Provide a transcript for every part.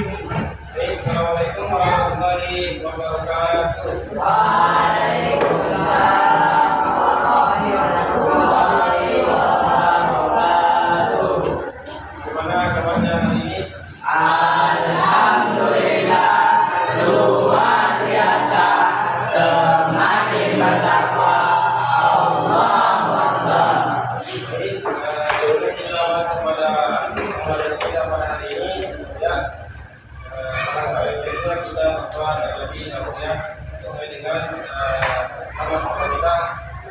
Assalamualaikum warahmatullahi wabarakatuh. Waalaikumsalam warahmatullahi wabarakatuh. Gimana kabarnya hari ini? Alhamdulillah, luar biasa, semakin bertakwa. Allahu Akbar. Baik, sebelum kita masuk pada pembelajaran kita pada hari ini, ya, barangkali kita bahwa lebih dahulunya sesuai dengan sama-sama kita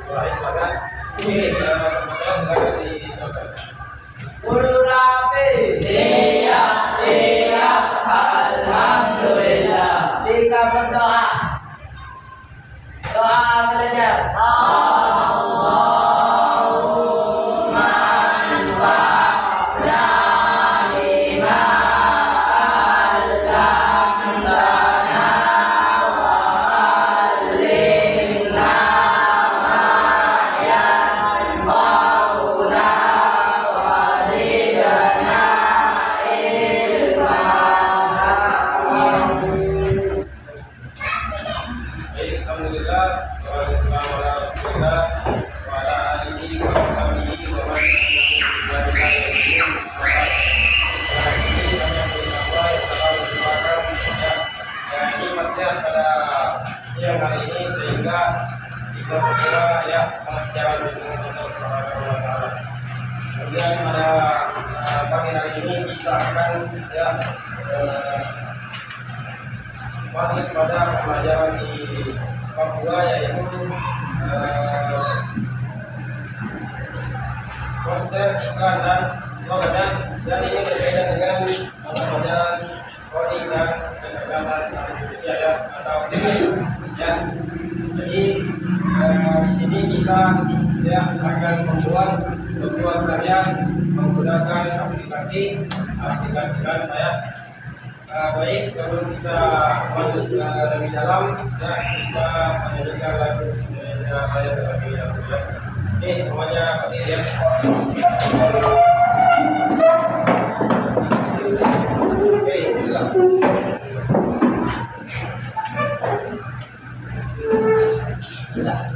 mulai silakan. Ini semoga silakan disilakan. Guru Rafi, siap, alhamdulillah. Jika berdoa, doa belajar. Allahumma anfa'na bima 'allamtana wa 'allimna ma yanfa'una wa zidna ilma. Baik, alhamdulillah, wassalamualaikum warahmatullahi ini masih pada siang hari ini sehingga kita segera ya mengerjakan dengan Allah Subhanahu wa taala. Kemudian pada pagi hari ini kita akan ya masuk pada pelajaran di Papua yaitu poster iklan dan slogan, dan ini berbeda dengan pelajaran coding dan penekanan Indonesia ya atau ya. Jadi di sini kita ya akan membuat sebuah karya menggunakan aplikasi dan saya. Baik, sebelum kita masuk lebih dalam, ya kita menyanyikan lagu Indonesia Raya terlebih dahulu ya. Oke, semuanya berdiri ya. Oke, silakan.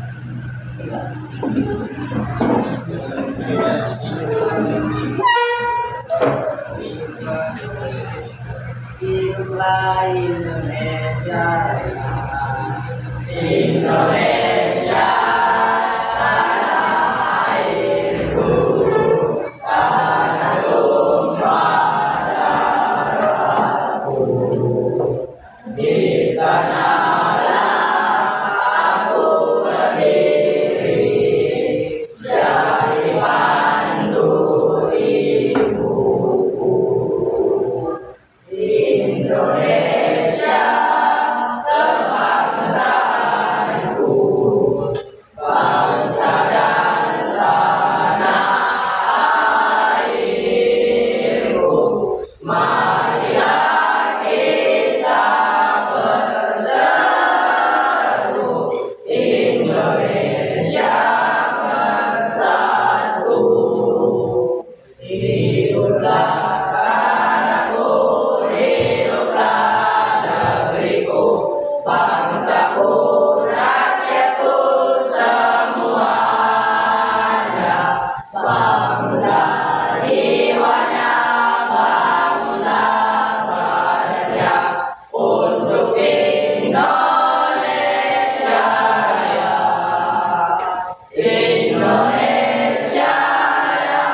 Hiduplah Indonesia, Indonesia tanah airku, tanah tumpah darahku. Di sanalah aku berdiri, jadi pandu ibuku. Indonesia kebangsaanku, bangsa dan tanah airku. Marilah kita berseru, Indonesia bersatu. Hiduplah tanahku, hiduplah negeriku, bangsaku, rakyatku semuanya. Bangunlah jiwanya, bangunlah badannya untuk Indonesia Raya. Indonesia Raya,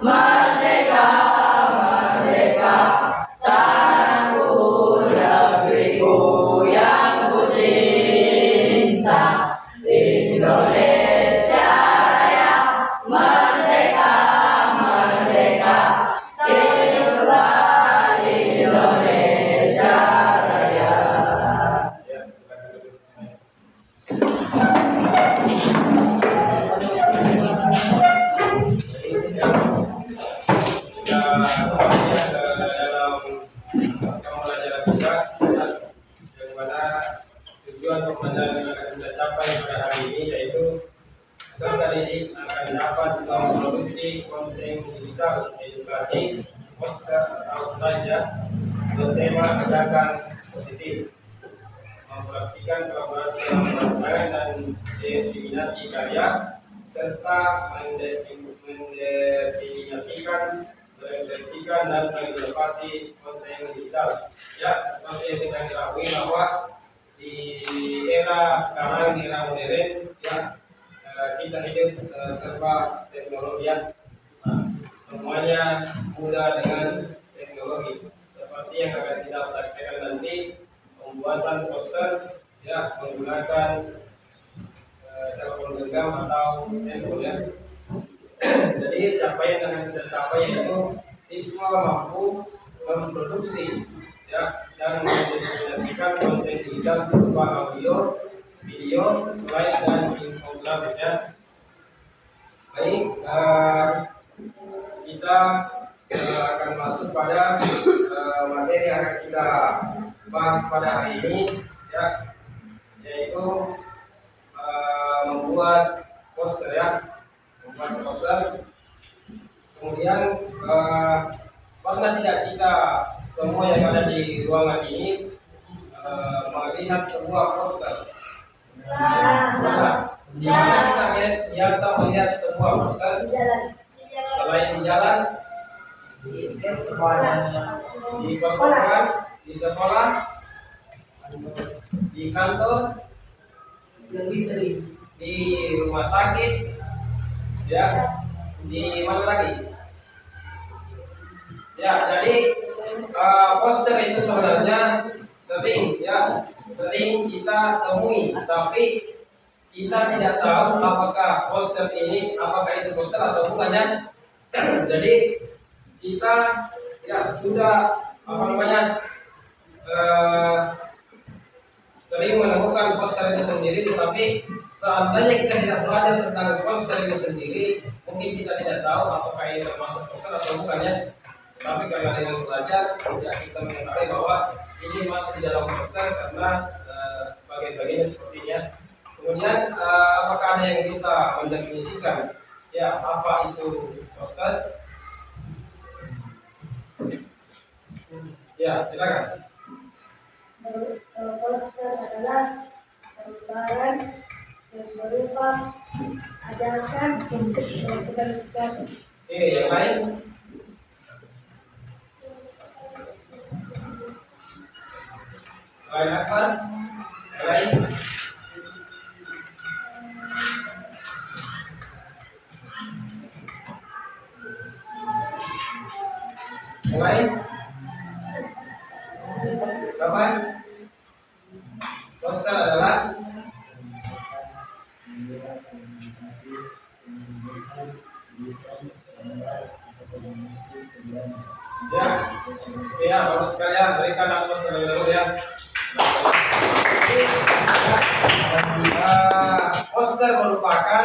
merdeka, merdeka, tanahku, negeriku yang ku cinta. Indonesia Raya, merdeka, merdeka, hiduplah Indonesia Raya. Ya, silakan duduk. Kita kembali ke dalam pembelajaran kita yang mana tujuan pembelajaran yang akan kita capai pada hari ini yaitu peserta didik akan dapat memproduksi konten digital edukasi poster atau saja bertema gerakan positif, mempraktikkan kolaborasi dalam perancangan dan diseminasi karya, serta mendesimasikan dan menginovasi konten digital. Ya, seperti yang kita ketahui bahwa di era sekarang, di era modern, ya, kita hidup serba teknologi, ya. Nah, semuanya mudah dengan teknologi. Seperti yang akan kita praktekkan nanti, pembuatan poster, ya, menggunakan telepon genggam atau handphone, ya. Jadi capaian yang kita capai yaitu siswa mampu memproduksi, ya, dan mendistribusikan konten digital berupa audio, video, slide, dan infografis, ya. Baik, kita akan masuk pada materi yang akan kita bahas pada hari ini, ya, yaitu membuat poster, ya, membuat poster. Kemudian pernah tidak kita semua yang ada di ruangan ini melihat sebuah poster? Di mana kita biasa melihat sebuah poster? Selain di jalan, di perkumpulan, di sekolah, di kantor, lebih sering di rumah sakit, ya, di mana lagi? Ya, jadi poster itu sebenarnya sering, ya, sering kita temui, tapi kita tidak tahu apakah poster ini, apakah itu poster atau bukan, ya. Jadi kita, ya, sudah sering menemukan poster itu sendiri, tetapi seandainya kita tidak belajar tentang poster itu sendiri, mungkin kita tidak tahu apakah ini termasuk poster atau bukan, ya. Tapi karena dengan belajar, ya, kita mengetahui bahwa ini masuk di dalam poster karena bagian-bagiannya sepertinya. Kemudian apakah ada yang bisa mendefinisikan, ya, apa itu poster? Ya, silakan. Poster adalah gambaran yang berupa ajakan untuk melakukan sesuatu. Oke, yang lain? Selain apa? Selain? Selain? Apa? Poster adalah ya, bagus sekali, ya. Berikan aplaus terlebih dahulu, ya. Poster merupakan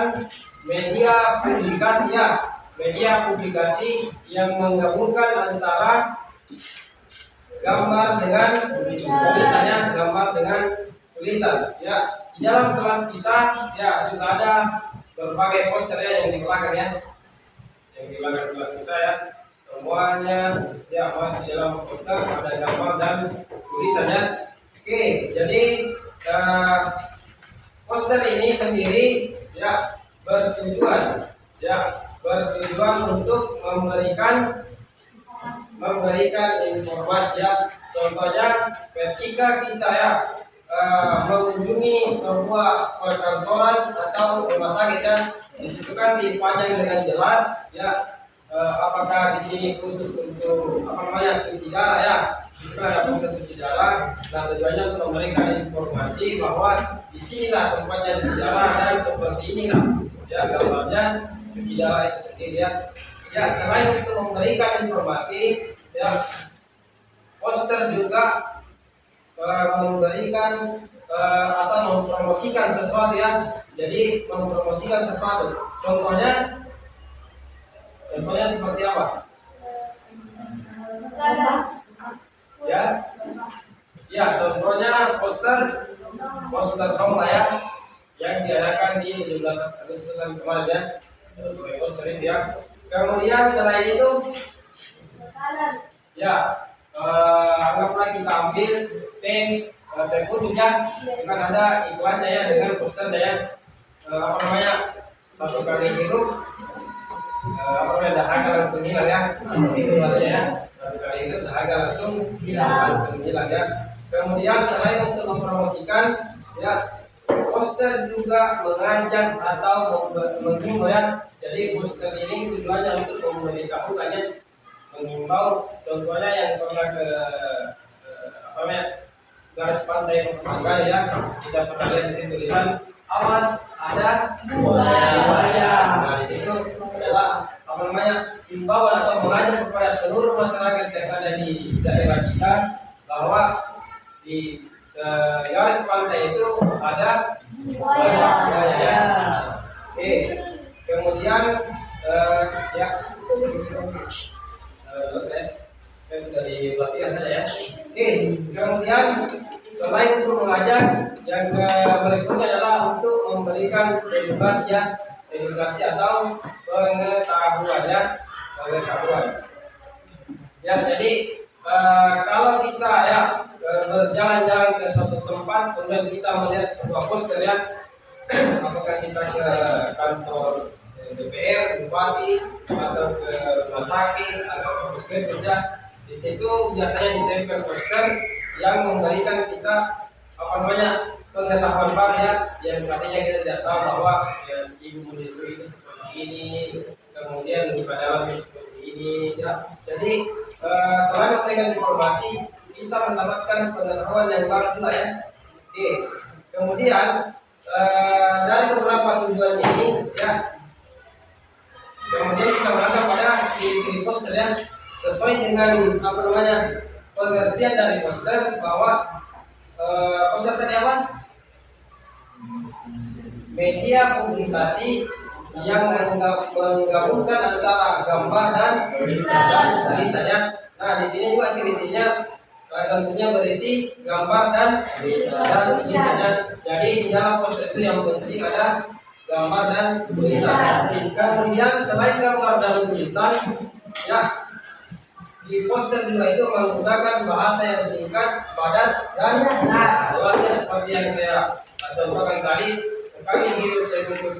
media publikasi, ya, media publikasi yang menggabungkan antara gambar dengan tulisannya, gambar dengan tulisan, ya. Di dalam kelas kita, ya, juga ada berbagai poster, ya, yang di belakang, ya, yang di belakang kelas kita, ya. Semuanya, ya, masuk di dalam poster, ada gambar dan tulisannya. Oke, jadi poster ini sendiri, ya, bertujuan untuk memberikan informasi, ya. Contohnya ketika kita, ya, mengunjungi sebuah perkantoran atau rumah sakit, ya, di situ kan dipajang dengan jelas, ya, apakah di sini khusus untuk cuci darah, ya. Kita ada proses cuci darah, dan tujuannya untuk memberikan informasi bahwa di sinilah tempatnya cuci darah dan seperti inilah, ya, gambarnya cuci darah itu sendiri, ya. Ya, selain untuk memberikan informasi, ya, poster juga memberikan atau mempromosikan sesuatu, ya. Jadi mempromosikan sesuatu. Contohnya seperti apa? Ya, ya, contohnya poster lomba, ya, yang diadakan di 17 Agustusan kemarin, ya. Poster ini, ya. Kemudian selain itu, ya, anggaplah kita ambil teh putih ya, kan ada iklannya ya dengan posternya ya. Apa namanya, satu kali hirup apa namanya, dahaga langsung hilang ya, itu maksudnya ya, satu kali hirup dahaga langsung hilang ya. Kemudian selain untuk mempromosikan ya, poster juga mengajak atau menghimbau ya. Jadi poster ini tujuannya untuk memberitahukan ya, mengimbau. Contohnya yang pernah ke apa namanya, garis pantai Manggarai ya, kita pernah lihat di situ tulisan awas ada buaya. Nah di situ adalah apa namanya, himbauan atau mengajak kepada seluruh masyarakat yang ada di daerah kita bahwa di garis pantai itu ada buaya. Oke, kemudian ya dari pelatihan saja ya. Oke, kemudian selain untuk mengajak, yang berikutnya adalah untuk memberikan edukasi ya, edukasi atau pengetahuan ya, pengetahuan. Ya, jadi kalau kita ya berjalan-jalan ke suatu tempat, kemudian kita melihat sebuah poster ya, apakah kita ke kantor DPR, bupati, atau ke rumah sakit, atau ke puskesmas ya, di situ biasanya ditempel poster yang memberikan kita apa namanya, pengetahuan baru ya, yang tadinya kita tidak tahu bahwa ya, ibu menyusui itu seperti ini, kemudian luka dalam seperti ini ya. Jadi selain memberikan informasi, kita mendapatkan pengetahuan yang baru juga ya. Oke, kemudian dari beberapa tujuan ini ya, kemudian kita berada pada ciri-ciri poster ya, sesuai dengan apa namanya, pengertian dari poster bahwa poster tadi apa? Media publikasi yang menggabungkan antara gambar dan tulisan ya. Nah di sini juga ciri-cirinya tentunya berisi gambar dan tulisannya. Jadi di dalam poster itu yang penting ada gambar dan tulisan. Kemudian selain gambar dan tulisan ya, di poster juga itu menggunakan bahasa yang singkat, padat dan jelasnya seperti yang saya contohkan tadi. Sekali hidup tertutup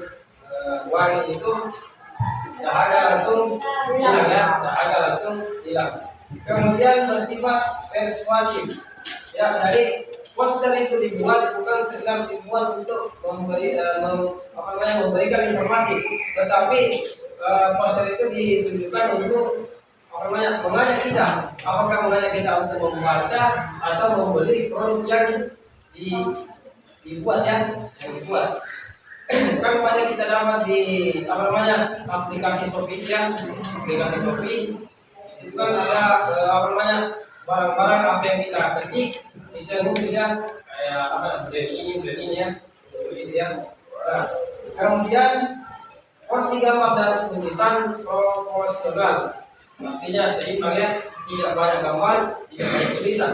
wangi itu dahaga langsung hilang ya, dahaga langsung hilang. Kemudian bersifat persuasif ya, jadi poster itu dibuat bukan sekedar dibuat untuk memberikan informasi, tetapi poster itu ditujukan untuk mengajak kita, apakah mengajak kita untuk membaca atau membeli produk yang dibuat ya, yang dibuat. Kan banyak kita dapat di aplikasi Shopee ya, aplikasi Shopee. Di situ kan ada barang-barang apa yang kita ketik, kita nunggu ya, kayak brand ini ya, seperti ya. Nah, kemudian porsi gambar dan tulisan proporsional, artinya seimbang ya, tidak banyak gambar, tidak banyak tulisan.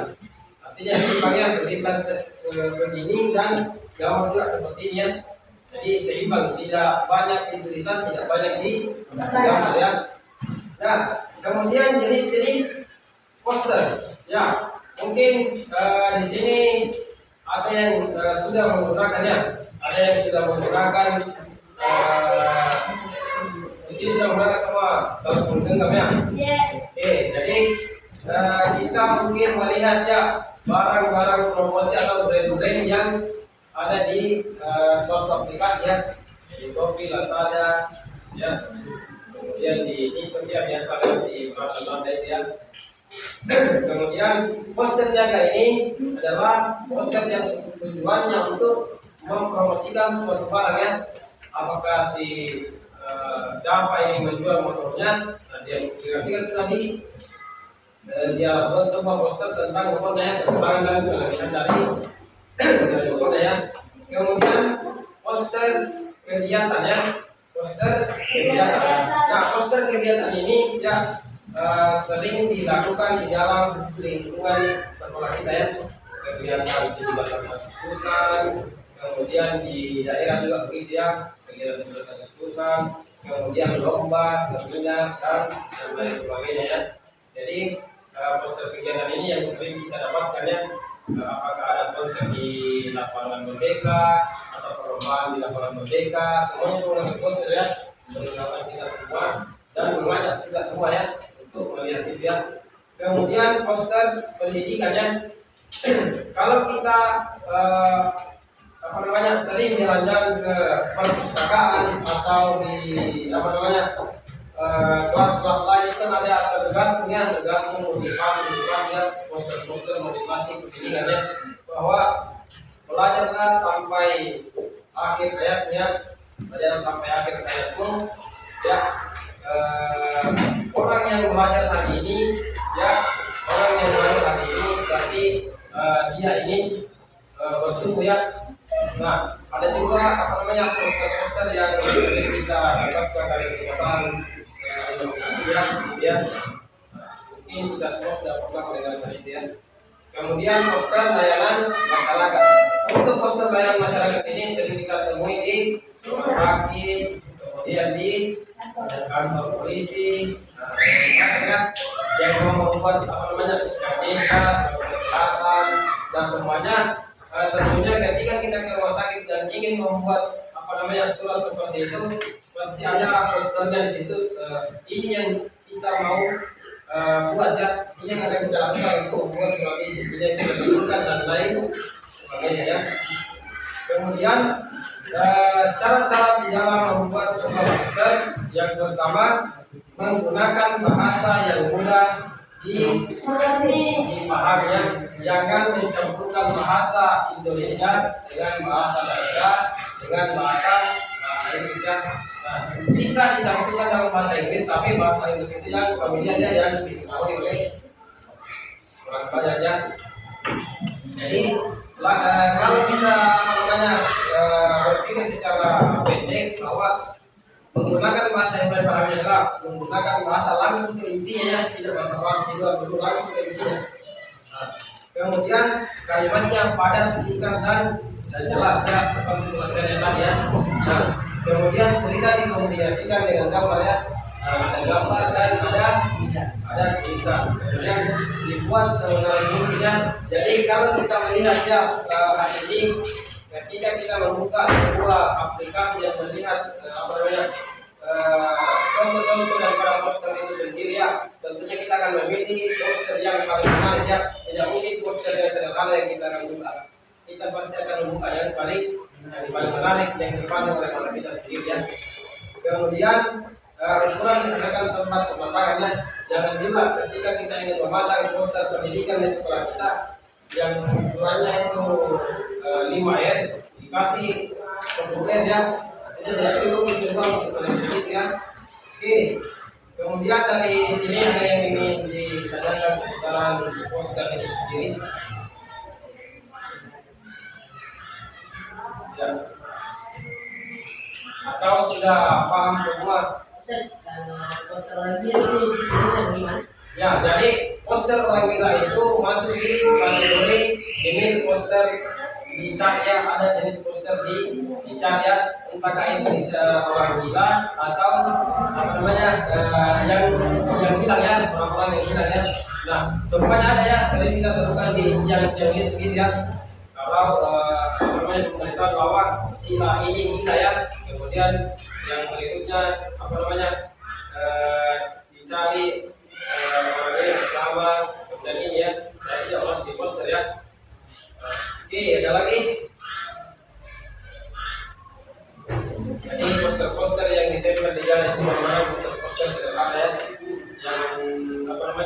Artinya seimbang ya, tulisan seperti ini dan gambar juga seperti ini ya. Jadi seimbang, tidak banyak di tulisan, tidak banyak di gambar ya. Nah, kemudian jenis-jenis poster ya, mungkin di sini ada yang sudah menggunakannya, ada yang sudah menggunakan di sini sudah menggunakan semua telepon genggam ya. Jadi kita mungkin melihat ya barang-barang promosi atau brand-brand yang ada di suatu aplikasi ya, di Shopee, Lazada ya, kemudian di Ikon ya, biasa di Lazada itu ya. Kemudian poster jaga ini adalah poster yang tujuannya untuk mempromosikan suatu barang ya, apakah si Dava ini menjual motornya, nah dia mengaplikasikan sudah dia buat sebuah poster tentang motornya, tentang dan kelebihan dari motornya ya. Kemudian poster kegiatan ya, poster kegiatan. Nah poster kegiatan ini ya sering dilakukan di dalam lingkungan sekolah kita ya, kegiatan di Agustus-an, kemudian di daerah juga begitu ya, kegiatan 17 Agustus-an, kemudian lomba, seminar dan lain sebagainya ya. Jadi poster kegiatan ini yang sering kita dapatkan ya, apakah ada konser di lapangan Merdeka atau perlombaan di lapangan Merdeka, semuanya itu lagi poster ya, menggunakan kita semua dan mengajak kita semua ya untuk melihat itu ya. Kemudian poster pendidikannya, kalau kita sering jalan-jalan ke perpustakaan atau di kelas-kelas lain itu ada tergantung motivasi ya, poster motivasi pendidikannya, bahwa belajarlah sampai akhir hayatnya, belajar sampai akhir hayatmu ya. Orang yang belajar hari ini ya, orang yang belajar hari ini berarti dia ini bertumbuh ya. Nah, ada juga poster-poster yang kita dapatkan dari kesempatan ya, mungkin kita semua sudah pernah mendengar itu ya. Kemudian poster layanan masyarakat. Untuk poster layanan masyarakat ini sering kita temui di rumah sakit, kemudian di kantor polisi, yang membuat SKCK, kesehatan dan semuanya. Tentunya ketika kita ke rumah sakit dan ingin membuat surat seperti itu, pasti ada posternya di situ. Ini yang kita mau buat ya, ini yang akan kita lakukan untuk membuat surat ini, yang kita tentukan dan lain sebagainya ya. Kemudian syarat-syarat di dalam membuat sebuah poster, yang pertama menggunakan bahasa yang mudah dipahami ya. Jangan mencampurkan bahasa Indonesia dengan bahasa daerah, dengan bahasa Inggris ya. Nah, bisa dicampurkan dalam bahasa Inggris, tapi bahasa Inggris itu yang familiarnya yang diketahui oleh orang banyak ya. Jadi kalau kita berpikir secara pendek bahwa menggunakan bahasa yang paling pahami adalah menggunakan bahasa langsung ke intinya ya, tidak bahasa juga dulu langsung ke intinya. Nah, kemudian kalimatnya padat, singkat dan jelas ya, seperti materi tadi ya. Nah, kemudian tulisan dikombinasikan dengan gambar ya. Ada gambar dan ada tulisan. Kemudian dibuat semenarik mungkin ya. Jadi kalau kita melihat ya hari ini, ketika kita membuka sebuah aplikasi yang melihat contoh-contoh daripada poster itu sendiri ya, tentunya kita akan memilih poster yang paling menarik ya. Tidak mungkin poster yang sederhana yang kita akan buka. Kita pasti akan membuka yang paling menarik, yang dipandang oleh mata kita sendiri ya. Kemudian ukuran disesuaikan tempat pemasangannya. Jangan juga ketika kita ingin memasang poster pendidikan di sekolah kita yang ukurannya itu 5 R dikasih 10 R ya, itu tidak cukup itu untuk ya. Oke, kemudian dari sini ada yang ingin ditanyakan seputaran poster itu sendiri ya, atau sudah paham semua? Poster orang gila ini gimana? Ya, jadi poster orang gila itu masuk di kategori jenis poster dicari ya. Ada jenis poster dicari ya, entahkah itu orang gila atau yang hilang ya, orang-orang yang hilang ya. Nah, semuanya ada ya, sering kita temukan di yang jenis begitu ya. Kalau pemberitahuan bahwa sila ini gila ya, kemudian yang berikutnya dicari yang selamat, kemudian ini ya, jadi harus di poster ya. Oke, ada lagi. Jadi poster-poster yang ditempel di jalan itu memang poster-poster sederhana ya, yang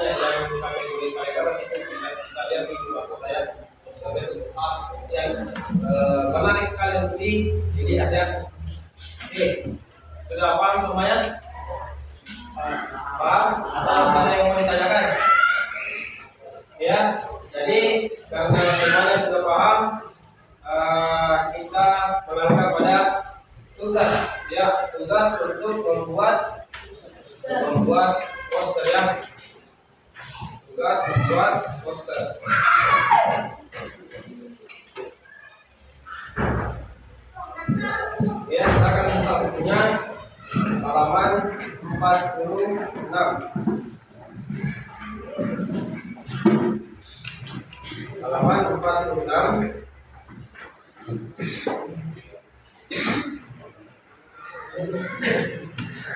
yang kategori paling atas itu bisa kita lihat di dua kota ya, poster besar yang menarik sekali untuk dilihat ya. Oke, sudah paham semuanya? Paham? Atau ada yang mau ditanyakan? Ya, jadi karena semuanya sudah paham, kita melangkah pada tugas ya, tugas untuk membuat poster ya, tugas membuat poster. Ya, kita akan buka bukunya halaman 46. halaman 46.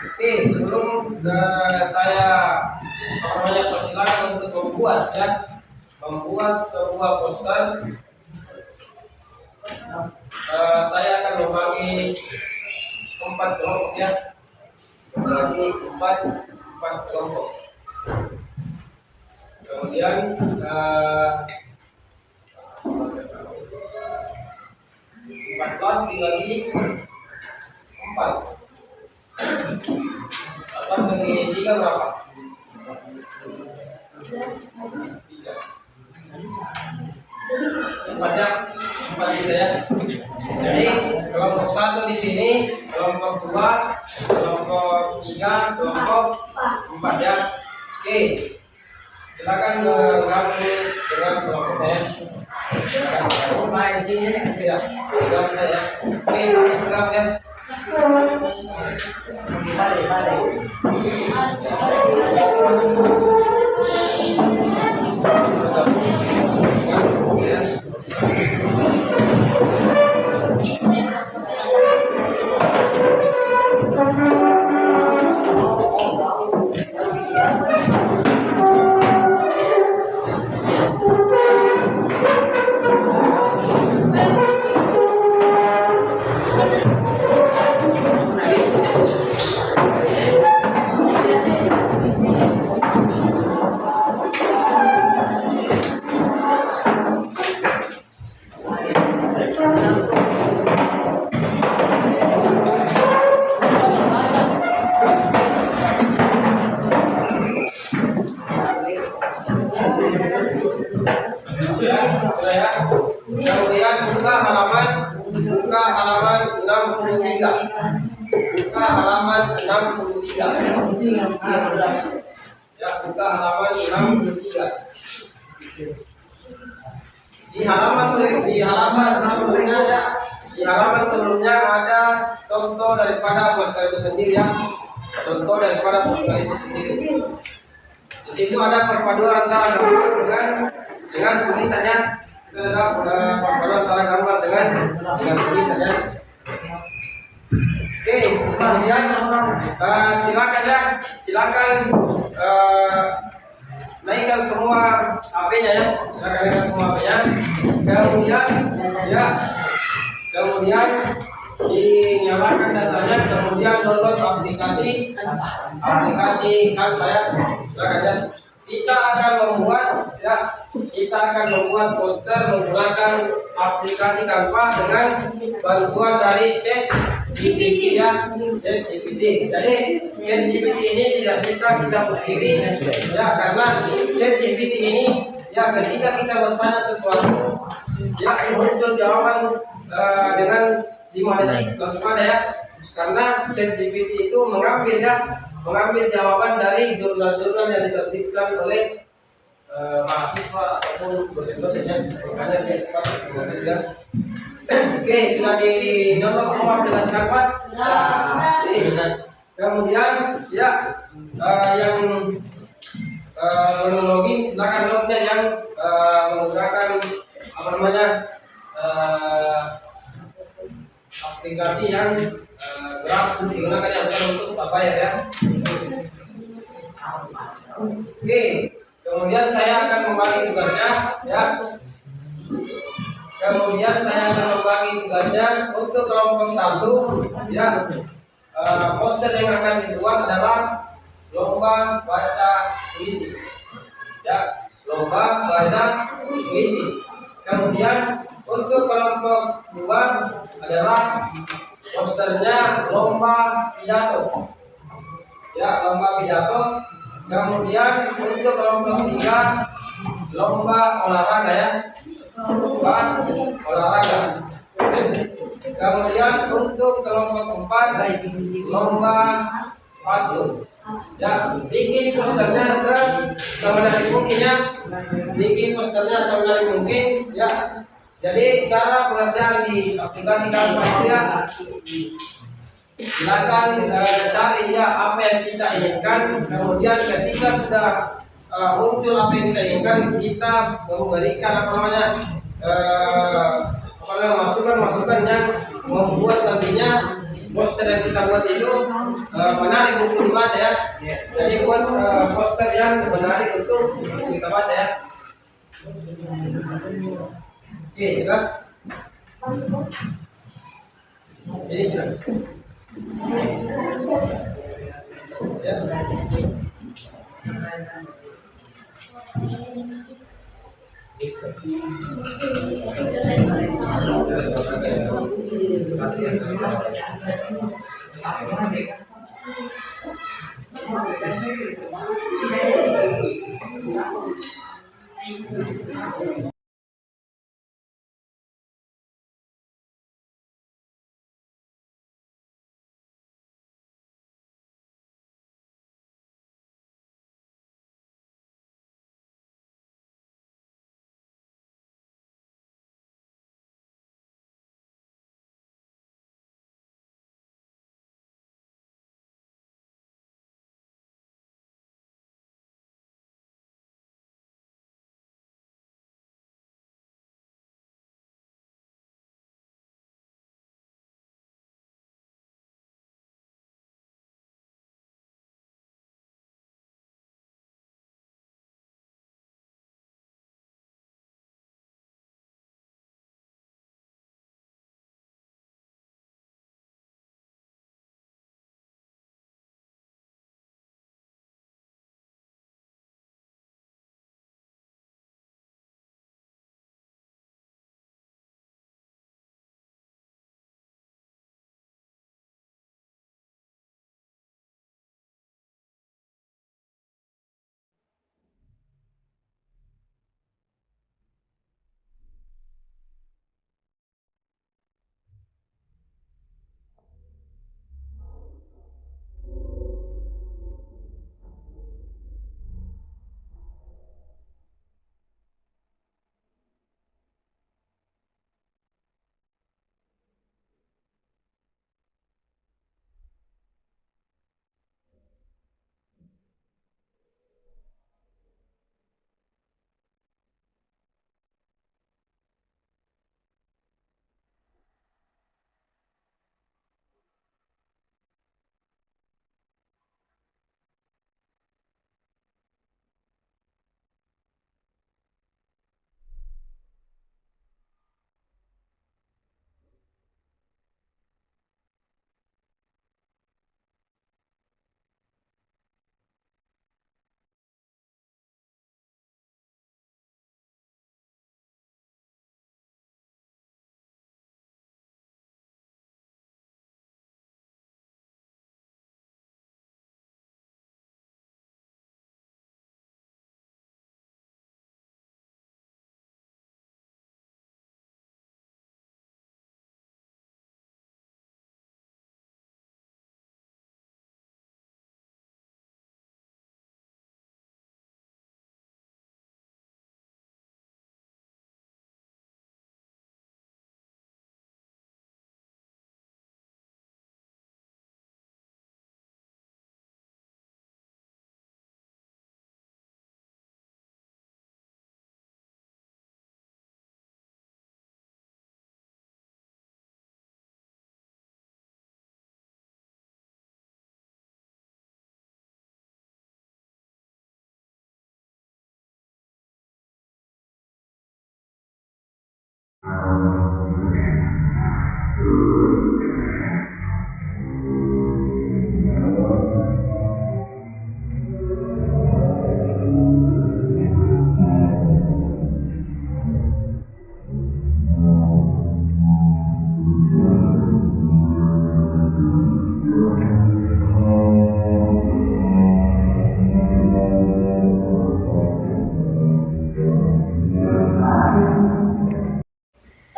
Oke, sebelum saya persilakan untuk membuat sebuah poster, saya akan membagi 4 kelompok ya, membagi 4 kelompok. Kemudian 14 dibagi 4. 14 bagi 3 berapa? 3. Tempatnya 4 bisa ya. Jadi kelompok 1 di sini, kelompok 2, kelompok 3, kelompok 4 ya. Oke, silakan menggabung dengan kelompoknya ya. Ya, gabung ya. Oke, gabung ya. Kemudian buka halaman 63. Buka halaman 63. Ya, buka halaman 63. Di halaman sebelumnya ada contoh daripada poster itu sendiri ya. Contoh daripada poster itu sendiri. Di situ ada perpaduan antara gambar dengan tulisannya. Itu adalah perpaduan antara gambar dengan tulisannya. Oke, kemudian silakan naikkan semua HP-nya ya. Silakan naikkan semua HP-nya. Kemudian dinyalakan datanya, kemudian download aplikasi Canva ya. Silakan ya. Kita akan membuat poster menggunakan aplikasi Canva dengan bantuan dari ChatGPT ya. ChatGPT. Jadi ChatGPT ini tidak bisa kita pungkiri ya, karena ChatGPT ini ya ketika kita bertanya sesuatu ya muncul jawaban dengan 5 detik langsung ada ya, karena ChatGPT itu mengambil jawaban dari jurnal-jurnal yang diterbitkan oleh mahasiswa ataupun dosen-dosennya, makanya dia cepat mengambil ya. Oke, sudah di-download semua aplikasi Canva? Kemudian ya yang belum login silakan lognya yang menggunakan aplikasi yang gratis digunakan yang bukan untuk bayar ya. Oke, kemudian saya akan membagi tugasnya ya. Untuk kelompok 1 ya. Poster yang akan dibuat adalah lomba baca puisi ya, lomba baca puisi. Kemudian untuk kelompok 2 adalah posternya lomba pidato ya, lomba pidato. Kemudian untuk kelompok 3 lomba olahraga ya, lomba olahraga. Kemudian untuk kelompok 4 lomba pantun ya. Bikin posternya semenarik mungkin ya. Jadi cara pengerjaan di aplikasi Canva itu ya, silakan cari ya apa yang kita inginkan. Kemudian ketika sudah muncul apa yang kita inginkan, kita memberikan masukan yang membuat nantinya poster yang kita buat itu menarik untuk dibaca ya. Jadi buat poster yang menarik untuk kita baca ya. Oke, sudah. Ini sudah. Ya.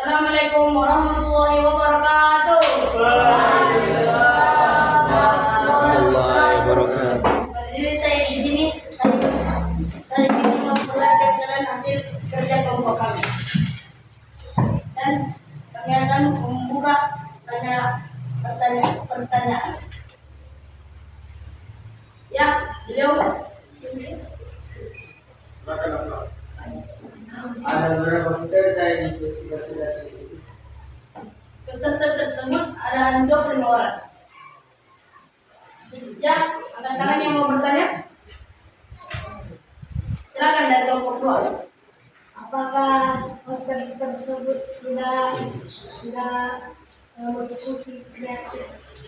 Assalamualaikum warahmatullahi wabarakatuh. Berdiri saya di sini, saya ingin memperlihatkan kalian hasil kerja kelompok kami. Dan kami akan membuka pertanyaan. Ya, beliau. Peserta tersebut ada 25 orang. Ya, angkat tangan yang mau bertanya. Silakan dari kelompok 2. Apakah poster tersebut sudah mengikuti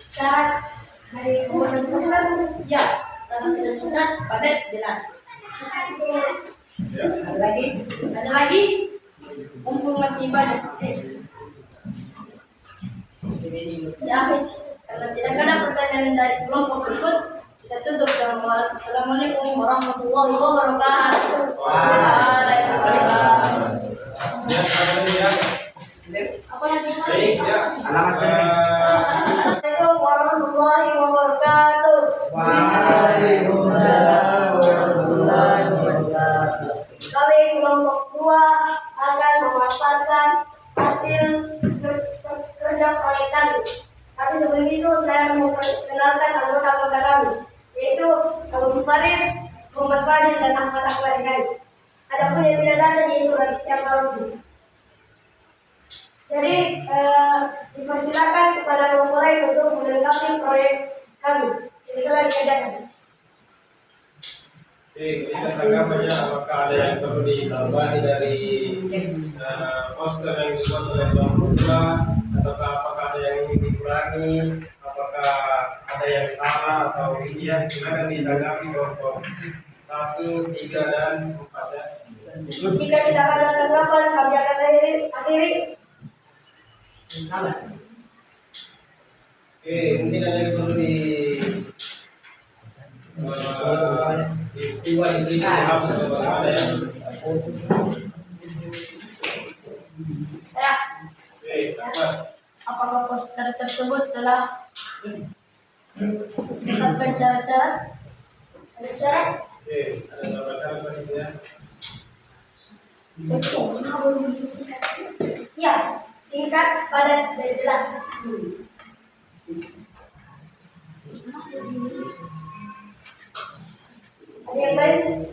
syarat dari pembuatan poster? Ya, karena sudah sunat, padat, jelas. Ada lagi? Ada lagi? Mumpung masih banyak. Ya, karena tidak ada pertanyaan dari kelompok berikut, kita tutup dengan Assalamualaikum warahmatullahi wabarakatuh. Waalaikumsalam. Ya, ya. Apa lagi? Baik, ya. Alamat sini. Assalamualaikum warahmatullahi wabarakatuh. Waalaikumsalam warahmatullahi wabarakatuh. Kami kelompok 2 akan memaparkan hasil kerja proyek kami. Tapi sebelum itu saya mau memperkenalkan anggota kami, yaitu Abu Farid, Muhammad Fadil, dan Ahmad Akbar Hidayat. Ada pun yang tidak ada yaitu Raditya Kalbi. Jadi dipersilakan kepada kelompok lain untuk menanggapi proyek kami yang telah dikerjakan. Oke, kita tanggapannya apakah ada yang perlu ditambahi dari poster yang dibuat oleh kelompok 2, ataukah apakah ada yang ingin dikurangi, apakah ada yang salah atau iya? Silakan ditanggapi kelompok 1, 3, dan 4 ya. Jika tidak ada tanggapan, kami akan akhiri. Oke, mungkin ada yang perlu diubah di sini, maaf ada ya. Ya, Oke, dapat. apakah poster tersebut telah menetapkan cara-cara? Ada syarat? Oke, ada tambahan apa nih ya? Ya, singkat, padat, dan jelas. Ada yang lain?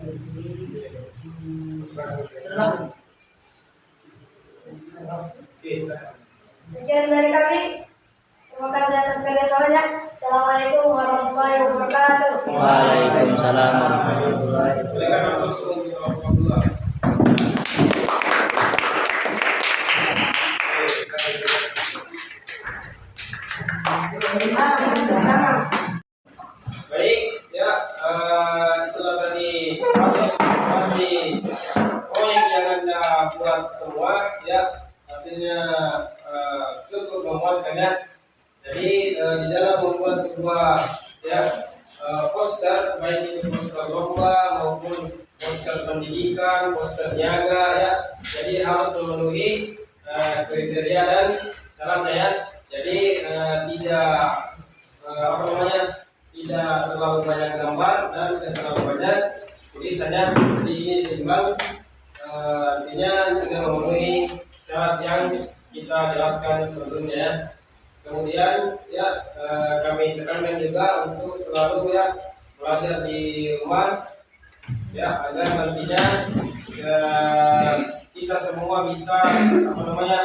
Oke, Sekian dari kami. Terima kasih atas kerjasamanya. Assalamualaikum warahmatullahi wabarakatuh. Waalaikumsalam warahmatullahi wabarakatuh. boleh kan masuk untuk kelompok 2. Baik, ya, itulah tadi masih proyek yang Anda buat semua, ya, hasilnya cukup memuaskan ya. Jadi di dalam membuat sebuah ya poster, baik itu poster lomba maupun poster pendidikan, poster niaga ya, jadi harus memenuhi kriteria dan syaratnya ya. Jadi tidak apa namanya, tidak terlalu banyak gambar dan tidak terlalu banyak tulisannya, jadi ini seimbang, artinya sudah memenuhi syarat yang kita jelaskan sebelumnya ya. Kemudian ya kami tekankan juga untuk selalu ya belajar di rumah ya, agar nantinya kita semua bisa apa namanya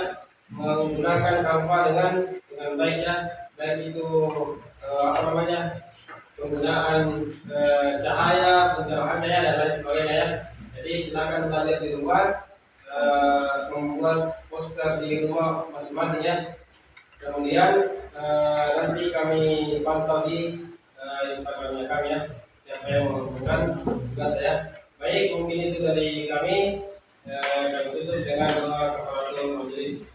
menggunakan Canva dengan baiknya, baik itu apa namanya penggunaan cahaya, pencerahannya dan lain sebagainya ya. Jadi silakan belajar di rumah, membuat poster di rumah masing-masing ya. Kemudian nanti kami pantau di Instagramnya kami ya, siapa yang mengumpulkan tugas saya. Baik, mungkin itu dari kami. Kami tutup dengan doa kepada majelis.